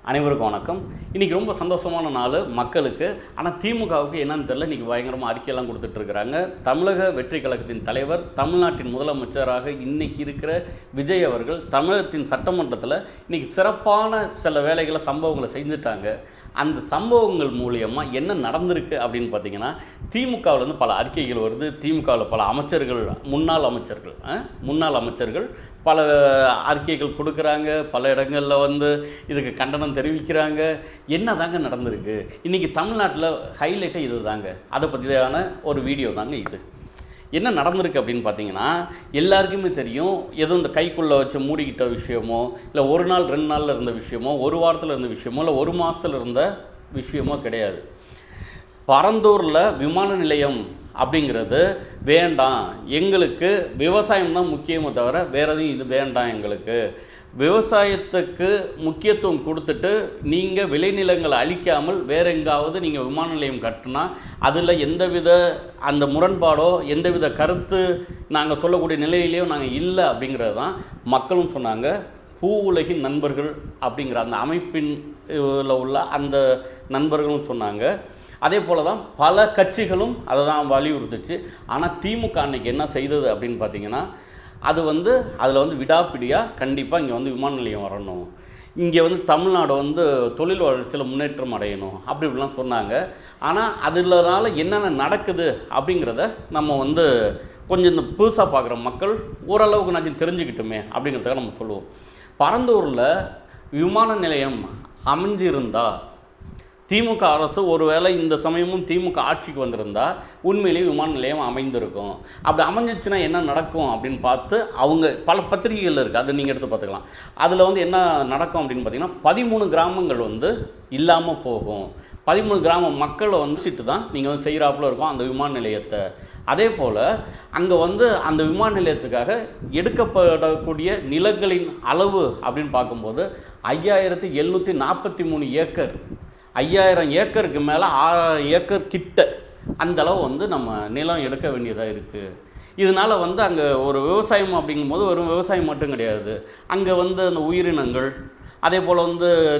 அனைவருக்கும் வணக்கம். இன்றைக்கி ரொம்ப சந்தோஷமான நாள் மக்களுக்கு. ஆனால் திமுகவுக்கு என்னன்னு தெரியல, இன்றைக்கி பயங்கரமாக அறிக்கையெல்லாம் கொடுத்துட்ருக்குறாங்க. தமிழக வெற்றி கழகத்தின் தலைவர், தமிழ்நாட்டின் முதலமைச்சராக இன்றைக்கி இருக்கிற விஜய் அவர்கள் தமிழகத்தின் சட்டமன்றத்தில் இன்றைக்கி சிறப்பான சில வேலைகளை சம்பவங்களை செஞ்சுட்டாங்க. அந்த சம்பவங்கள் மூலியமாக என்ன நடந்திருக்கு அப்படின்னு பார்த்தீங்கன்னா, திமுகவிலேருந்து பல அறிக்கைகள் வருது. திமுகவில் பல அமைச்சர்கள், முன்னாள் அமைச்சர்கள் பல அறிக்கைகள் கொடுக்குறாங்க. பல இடங்களில் இதுக்கு கண்டனம் தெரிவிக்கிறாங்க. என்ன தாங்க நடந்திருக்கு இன்றைக்கி தமிழ்நாட்டில்? ஹைலைட்டே இது தாங்க. அதை பற்றியான ஒரு வீடியோ தாங்க இது. என்ன நடந்திருக்கு அப்படின்னு பார்த்தீங்கன்னா, எல்லாருக்குமே தெரியும், எதுவும் இந்த கைக்குள்ளே வச்சு மூடிக்கிட்ட விஷயமோ, இல்லை ஒரு நாள் 2 நாளில் இருந்த விஷயமோ, ஒரு வாரத்தில் இருந்த விஷயமோ, இல்லை ஒரு மாதத்தில் இருந்த விஷயமோ கிடையாது. பரந்தூரில் விமான நிலையம் அப்படிங்கிறது வேண்டாம், எங்களுக்கு விவசாயம் தான் முக்கியமே தவிர வேறு எதுவும் இது வேண்டாம். எங்களுக்கு விவசாயத்துக்கு முக்கியத்துவம் கொடுத்துட்டு நீங்கள் விளைநிலங்களை அழிக்காமல் வேறு எங்காவது நீங்கள் விமான நிலையம் கட்டினா அதில் எந்தவித அந்த முரண்பாடோ எந்தவித கருத்து நாங்கள் சொல்லக்கூடிய நிலையிலையோ நாங்கள் இல்லை அப்படிங்கிறது தான் மக்களும் சொன்னாங்க. பூ உலகின் நண்பர்கள் அப்படிங்கிற அந்த அமைப்பின் உள்ள அந்த நண்பர்களும் சொன்னாங்க. அதே போல் தான் பல கட்சிகளும் அதை தான் வலியுறுத்துச்சு. ஆனால் திமுக அன்றைக்கி என்ன செய்தது அப்படின்னு பார்த்தீங்கன்னா, அதில் விடாப்பிடியாக கண்டிப்பாக இங்கே விமான நிலையம் வரணும், இங்கே தமிழ்நாடு தொழில் வளர்ச்சியில் முன்னேற்றம் அடையணும் அப்படி இப்படிலாம் சொன்னாங்க. ஆனால் அதனால என்னென்ன நடக்குது அப்படிங்கிறத நம்ம கொஞ்சம் இந்த புதுசாக பார்க்குற மக்கள் ஓரளவுக்கு நான் தெரிஞ்சுக்கிட்டுமே அப்படிங்கிறதுக்காக நம்ம சொல்லுவோம். பரந்தூரில் விமான நிலையம் அமைஞ்சிருந்தால் திமுக அரசு ஒருவேளை இந்த சமயமும் திமுக ஆட்சிக்கு வந்திருந்தால் உண்மையிலேயே விமான நிலையம் அமைந்திருக்கும். அப்படி அமைஞ்சிச்சுன்னா என்ன நடக்கும் அப்படின்னு பார்த்து அவங்க பல பத்திரிகைகள் இருக்குது, அதை நீங்கள் எடுத்து பார்த்துக்கலாம். அதில் என்ன நடக்கும் அப்படின்னு பார்த்தீங்கன்னா, 13 கிராமங்கள் இல்லாமல் போகும். 13 கிராம மக்களை வச்சுட்டு தான் நீங்கள் செய்கிறாப்புல இருக்கும் அந்த விமான நிலையத்தை. அதே போல் அங்கே அந்த விமான நிலையத்துக்காக எடுக்கப்படக்கூடிய நிலங்களின் அளவு அப்படின்னு பார்க்கும்போது 5743 ஏக்கர், 5000 ஏக்கருக்கு மேலே 6000 ஏக்கர் கிட்ட அந்தளவு நம்ம நிலம் எடுக்க வேண்டியதாக இருக்குது. இதனால் அங்கே ஒரு விவசாயம் அப்படிங்கும்போது ஒரு விவசாயம் மட்டும் கிடையாது, அங்கே அந்த உயிரினங்கள் அதே போல்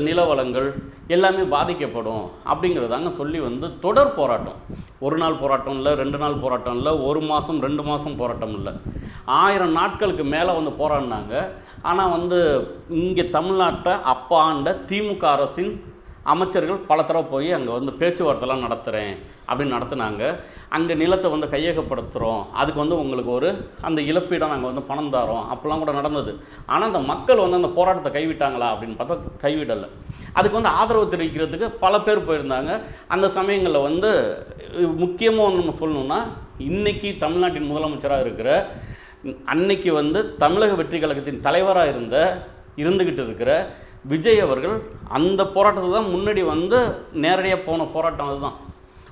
நில வளங்கள் எல்லாமே பாதிக்கப்படும் அப்படிங்கிறதாங்க சொல்லி தொடர் போராட்டம். ஒரு நாள் போராட்டம் இல்லை, 2 நாள் போராட்டம் இல்லை, 1 மாதம் 2 மாதம் போராட்டம் இல்லை, 1000 நாட்களுக்கு மேலே போராடினாங்க. ஆனால் இங்கே தமிழ்நாட்டை அப்போ ஆண்ட திமுக அரசின் அமைச்சர்கள் பல தடவை போய் அங்கே பேச்சுவார்த்தைலாம் நடத்துகிறேன் அப்படின்னு நடத்துனாங்க. அங்கே நிலத்தை கையகப்படுத்துகிறோம், அதுக்கு உங்களுக்கு அந்த இழப்பீடாக நாங்கள் பணம் தரோம் அப்போல்லாம் கூட நடந்தது. ஆனால் அந்த மக்கள் அந்த போராட்டத்தை கைவிட்டாங்களா அப்படின்னு பார்த்தா கைவிடலை. அதுக்கு ஆதரவு தெரிவிக்கிறதுக்கு பல பேர் போயிருந்தாங்க. அந்த சமயங்களில் முக்கியமாக நம்ம சொல்லணுன்னா, இன்றைக்கி தமிழ்நாட்டின் முதலமைச்சராக இருக்கிற அன்னைக்கு தமிழக வெற்றி கழகத்தின் தலைவராக இருந்துக்கிட்டு இருக்கிற விஜய் அவர்கள் அந்த போராட்டத்தை தான் முன்னாடி நேரடியாக போன போராட்டம்.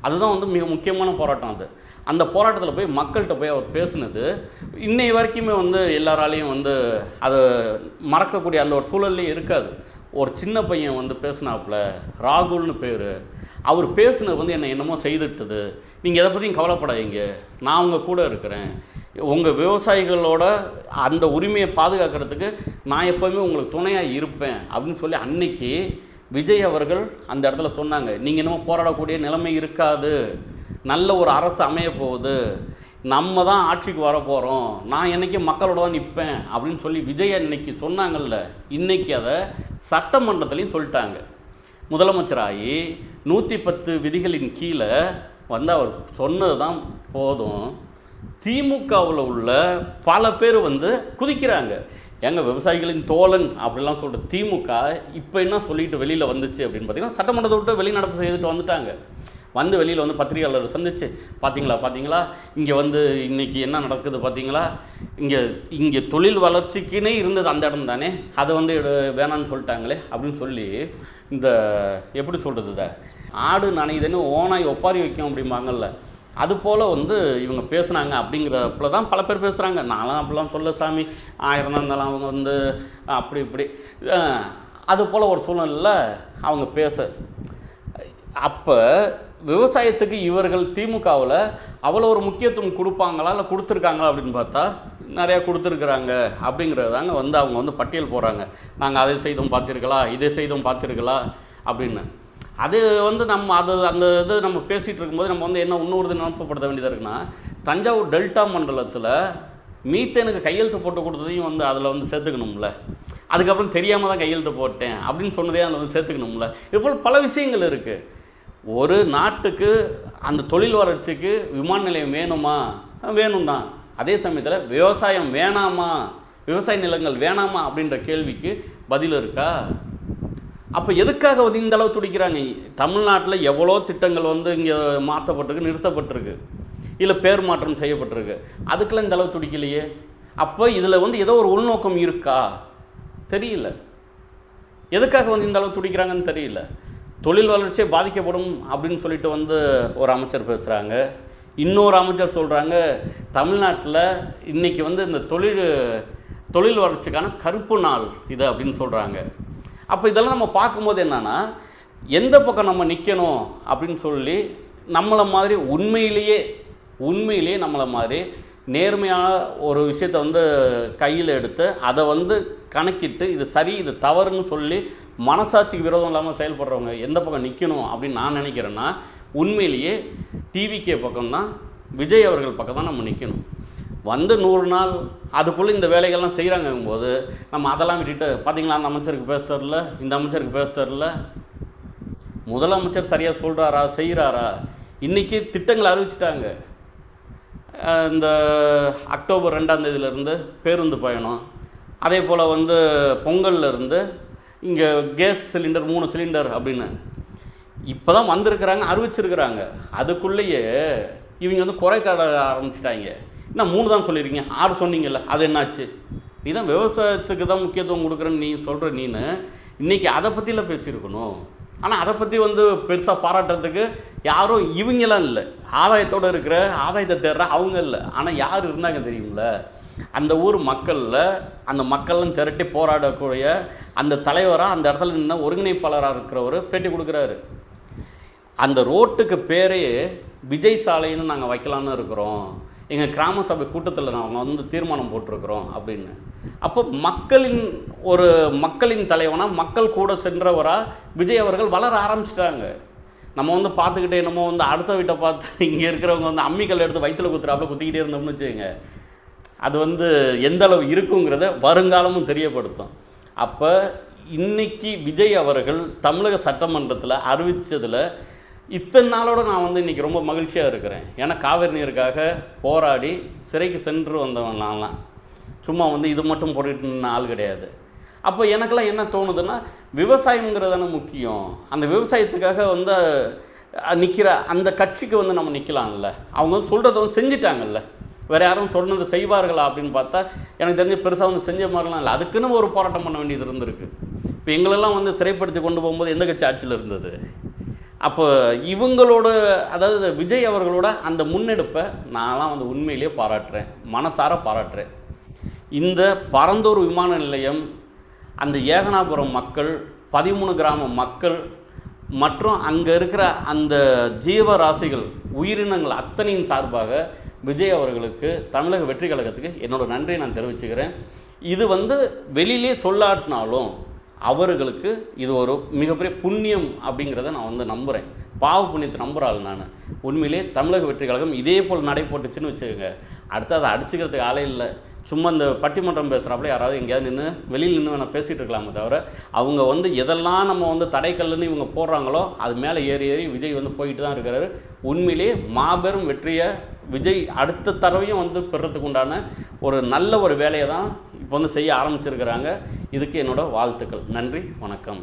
அதுதான் மிக முக்கியமான போராட்டம். அந்த போராட்டத்தில் போய் மக்கள்கிட்ட போய் அவர் பேசுனது இன்னை வரைக்குமே எல்லாராலையும் அதை மறக்கக்கூடிய அந்த ஒரு சூழல்லையும் இருக்காது. ஒரு சின்ன பையன் பேசுனாப்புல, ராகுல்னு பேர், அவர் பேசுனது என்னை என்னமோ செய்துட்டுது, நீங்கள் எதை பற்றியும் கவலைப்படாதீங்க, நான் உங்கள் கூட இருக்கிறேன், உங்கள் விவசாயிகளோட அந்த உரிமையை பாதுகாக்கிறதுக்கு நான் எப்போவுமே உங்களுக்கு துணையாக இருப்பேன் அப்படின்னு சொல்லி அன்னைக்கு விஜய் அவர்கள் அந்த இடத்துல சொன்னாங்க. நீங்கள் என்னமோ போராடக்கூடிய நிலைமை இருக்காது, நல்ல ஒரு அரசு அமைய போகுது, நம்ம தான் ஆட்சிக்கு வர போகிறோம், நான் என்றைக்கும் மக்களோட தான் நிற்பேன் அப்படின்னு சொல்லி விஜய் அன்னைக்கு சொன்னாங்கல்ல. இன்றைக்கி அதை சட்டமன்றத்துலேயும் சொல்லிட்டாங்க. முதலமைச்சராகி 110 விதிகளின் கீழே அவர் சொன்னது தான் போதும். திமுகவில் உள்ள பல பேர் குதிக்கிறாங்க. எங்கள் விவசாயிகளின் தோழன் அப்படிலாம் சொல்லிட்டு திமுக இப்போ என்ன சொல்லிட்டு வெளியில் வந்துச்சு அப்படின்னு பார்த்தீங்கன்னா, சட்டமன்றத்தை விட்டு வெளிநடப்பு செய்துட்டு வந்துட்டாங்க. வெளியில் பத்திரிகையாளர் சந்திச்சு, பார்த்தீங்களா இங்கே இன்றைக்கி என்ன நடக்குது பார்த்தீங்களா, இங்கே தொழில் வளர்ச்சிக்குன்னே இருந்தது அந்த இடம் தானே, அதை வேணான்னு சொல்லிட்டாங்களே அப்படின்னு சொல்லி இந்த எப்படி சொல்கிறது, ஆடு நனையுதுன்னு ஓனாய் ஒப்பாரி வைக்கும் அப்படிம்பாங்கல்ல, அதுபோல் இவங்க பேசுனாங்க. அப்படிங்கிறப்பல தான் பல பேர் பேசுகிறாங்க. நான்லாம் அப்படிலாம் சொல்ல சாமி, 1000 தான் இருந்தாலும் அவங்க அப்படி இப்படி அதுபோல் ஒரு சூழ்நிலையில் அவங்க பேச. அப்போ விவசாயத்துக்கு இவர்கள் திமுகவில் அவ்வளோ ஒரு முக்கியத்துவம் கொடுப்பாங்களா இல்லை கொடுத்துருக்காங்களா அப்படின்னு பார்த்தா நிறையா கொடுத்துருக்குறாங்க அப்படிங்கிறது தாங்க வந்து அவங்க வந்து பட்டியல் போடுறாங்க. நாங்கள் அதை செய்தும் பார்த்திருக்கலா, இதை செய்தும் பார்த்திருக்கலா அப்படின்னு. அது வந்து நம்ம அந்த இது நம்ம பேசிகிட்டு இருக்கும்போது நம்ம வந்து என்ன இன்னொரு நினப்பப்படுத்த வேண்டியதாக இருக்குன்னா, தஞ்சாவூர் டெல்டா மண்டலத்தில் மீத்தேனுக்கு கையெழுத்து போட்டு கொடுத்ததையும் வந்து அதில் வந்து சேர்த்துக்கணும்ல. அதுக்கப்புறம் தெரியாமல் தான் கையெழுத்து போட்டேன் அப்படின்னு சொன்னதே அதில் வந்து சேர்த்துக்கணும்ல. இதுபோல் பல விஷயங்கள் இருக்குது. ஒரு நாட்டுக்கு அந்த தொழில் வளர்ச்சிக்கு விமான நிலையம் வேணுமா? வேணும் தான். அதே சமயத்தில் விவசாயம் வேணாமா, விவசாய நிலங்கள் வேணாமா அப்படின்ற கேள்விக்கு பதில் இருக்கா? அப்போ எதுக்காக வந்து இந்த அளவு துடிக்கிறாங்க? தமிழ்நாட்டில் எவ்வளோ திட்டங்கள் வந்து இங்கே மாற்றப்பட்டிருக்கு, நிறுத்தப்பட்டிருக்கு, இல்லை பேர் மாற்றம் செய்யப்பட்டிருக்கு. அதுக்கெல்லாம் இந்த அளவு துடிக்கலையே. அப்போ இதில் வந்து ஏதோ ஒரு உள்நோக்கம் இருக்கா? தெரியல. எதுக்காக வந்து இந்த அளவு துடிக்கிறாங்கன்னு தெரியல. தொழில் வளர்ச்சியை பாதிக்கப்படும் அப்படின்னு சொல்லிட்டு வந்து ஒரு அமைச்சர் பேசுகிறாங்க. இன்னொரு அமைச்சர் சொல்கிறாங்க தமிழ்நாட்டில் இன்றைக்கி வந்து இந்த தொழில் வளர்ச்சிக்கான கருப்பு நாள் இது அப்படின்னு சொல்கிறாங்க. அப்போ இதெல்லாம் நம்ம பார்க்கும்போது என்னென்னா, எந்த பக்கம் நம்ம நிற்கணும் அப்படின்னு சொல்லி நம்மளை மாதிரி உண்மையிலேயே நம்மளை மாதிரி நேர்மையான ஒரு விஷயத்தை வந்து கையில் எடுத்து அதை வந்து கணக்கிட்டு இது சரி இது தவறுன்னு சொல்லி மனசாட்சிக்கு விரோதம் இல்லாமல் செயல்படுறவங்க எந்த பக்கம் நிற்கணும் அப்படின்னு நான் நினைக்கிறேன்னா, உண்மையிலேயே டிவிகே பக்கம்தான், விஜய் அவர்கள் பக்கம் தான் நம்ம நிற்கணும். வந்து 100 நாள் அதுக்குள்ளே இந்த வேலைகள்லாம் செய்கிறாங்கும்போது நம்ம அதெல்லாம் விட்டுட்டு பார்த்திங்களா அந்த அமைச்சருக்கு பேச தரல, இந்த அமைச்சருக்கு பேச தரல. முதலமைச்சர் சரியாக சொல்கிறாரா, செய்கிறாரா? இன்றைக்கி திட்டங்கள் அறிவிச்சிட்டாங்க. இந்த அக்டோபர் 2ஆம் தேதியிலேருந்து பேருந்து பயணம், அதே போல் வந்து பொங்கல்லேருந்து இங்கே கேஸ் சிலிண்டர் 3 சிலிண்டர் அப்படின்னு இப்போ தான் வந்திருக்கிறாங்க, அறிவிச்சிருக்கிறாங்க. அதுக்குள்ளேயே இவங்க வந்து குறை காட ஆரம்பிச்சிட்டாங்க. என்ன 3 தான் சொல்லியிருக்கீங்க, 6 சொன்னீங்கல்ல, அது என்னாச்சு? நீ தான் விவசாயத்துக்கு தான் முக்கியத்துவம் கொடுக்குறேன்னு நீ சொல்கிற நீனு இன்றைக்கி அதை பற்றிலாம் பேசியிருக்கணும். ஆனால் அதை பற்றி வந்து பெருசாக பாராட்டுறதுக்கு யாரும் இவங்கெல்லாம் இல்லை. ஆதாயத்தோடு இருக்கிற, ஆதாயத்தை தேடுற அவங்க இல்லை. ஆனால் யார் இருந்தாங்க தெரியுங்கள? அந்த ஊர் மக்களில் அந்த மக்கள்லாம் திரட்டி போராடக்கூடிய அந்த தலைவராக அந்த இடத்துல நின்று ஒருங்கிணைப்பாளராக இருக்கிறவர் பேட்டி கொடுக்குறாரு. அந்த ரோட்டுக்கு பேரே விஜய் சாலைன்னு நாங்கள் வைக்கலான்னு இருக்கிறோம், எங்கள் கிராம சபை கூட்டத்தில் நாங்கள் வந்து தீர்மானம் போட்டிருக்கிறோம் அப்படின்னு. அப்போ மக்களின் தலைவனாக மக்கள் கூட சென்றவராக விஜய் அவர்கள் வளர ஆரம்பிச்சிட்டாங்க. நம்ம வந்து பார்த்துக்கிட்டே என்னமோ வந்து அடுத்த வீட்டை பார்த்து இங்கே இருக்கிறவங்க வந்து அம்மிக்கல் எடுத்து வயிற்றுல குத்துறாப்புல குத்திக்கிட்டே இருந்தோம்னு வச்சுக்கோங்க, அது வந்து எந்த அளவு இருக்குங்கிறத வருங்காலமும் தெரியப்படுத்தும். அப்போ இன்றைக்கி விஜய் அவர்கள் தமிழக சட்டமன்றத்தில் அறிவித்ததில் இத்தனை நாளோடு நான் வந்து இன்றைக்கி ரொம்ப மகிழ்ச்சியாக இருக்கிறேன். ஏன்னா காவிரி நீருக்காக போராடி சிறைக்கு சென்று வந்தவன் நான்லாம் சும்மா வந்து இது மட்டும் போட்டுட்டு நின்ன ஆள் கிடையாது. அப்போ எனக்கெல்லாம் என்ன தோணுதுன்னா, விவசாயங்கிறதான முக்கியம். அந்த விவசாயத்துக்காக வந்து நிற்கிற அந்த கட்சிக்கு வந்து நம்ம நிற்கலாம்ல. அவங்க வந்து சொல்கிறத வந்து செஞ்சிட்டாங்கல்ல. வேறு யாரும் சொன்னது செய்வார்களா அப்படின்னு பார்த்தா எனக்கு தெரிஞ்ச பெருசாக வந்து செஞ்ச மாதிரிலாம் இல்லை. அதுக்குன்னு ஒரு போராட்டம் பண்ண வேண்டியது இருந்திருக்கு. இப்போ எங்களெல்லாம் வந்து சிறைப்படுத்தி கொண்டு போகும்போது எந்த கட்சி ஆட்சியில் இருந்தது? அப்போ இவங்களோட, அதாவது விஜய் அவர்களோட அந்த முன்னெடுப்பை நான்லாம் வந்து உண்மையிலேயே பாராட்டுறேன், மனசார பாராட்டுறேன். இந்த பரந்தூர் விமான நிலையம், அந்த ஏகனாபுரம் மக்கள், 13 கிராம மக்கள் மற்றும் அங்கே இருக்கிற அந்த ஜீவராசிகள், உயிரினங்கள் அத்தனையின் சார்பாக விஜய் அவர்களுக்கு, தமிழக வெற்றி கழகத்துக்கு என்னோட நன்றியை நான் தெரிவிச்சுக்கிறேன். இது வந்து வெளியிலே சொல்லாட்டினாலும் அவர்களுக்கு இது ஒரு மிகப்பெரிய புண்ணியம் அப்படிங்கிறத நான் வந்து நம்புகிறேன். பாவ புண்ணியத்தை நம்புகிறாள் நான். உண்மையிலே தமிழக வெற்றி கழகம் இதே போல் நடை போட்டுச்சுன்னு வச்சுக்கோங்க, அடுத்து அதை அடிச்சுக்கிறதுக்கு ஆளே இல்லை. சும்மா இந்த பட்டிமன்றம் பேசுகிறாப்புல யாராவது எங்கேயாவது நின்று வெளியில் நின்று வேணால் பேசிகிட்டு இருக்கலாமே தவிர, அவங்க வந்து எதெல்லாம் நம்ம வந்து தடைக்கல்லுன்னு இவங்க போடுறாங்களோ அது மேலே ஏறி விஜய் வந்து போயிட்டு தான் இருக்கிறாரு. உண்மையிலே மாபெரும் வெற்றியை விஜய் அடுத்த தடவையும் வந்து பெறத்துக்கு உண்டான ஒரு நல்ல ஒரு வேலையை தான் இப்போ வந்து செய்ய ஆரம்பிச்சிருக்கிறாங்க. இதுக்கு என்னோடய வாழ்த்துக்கள். நன்றி, வணக்கம்.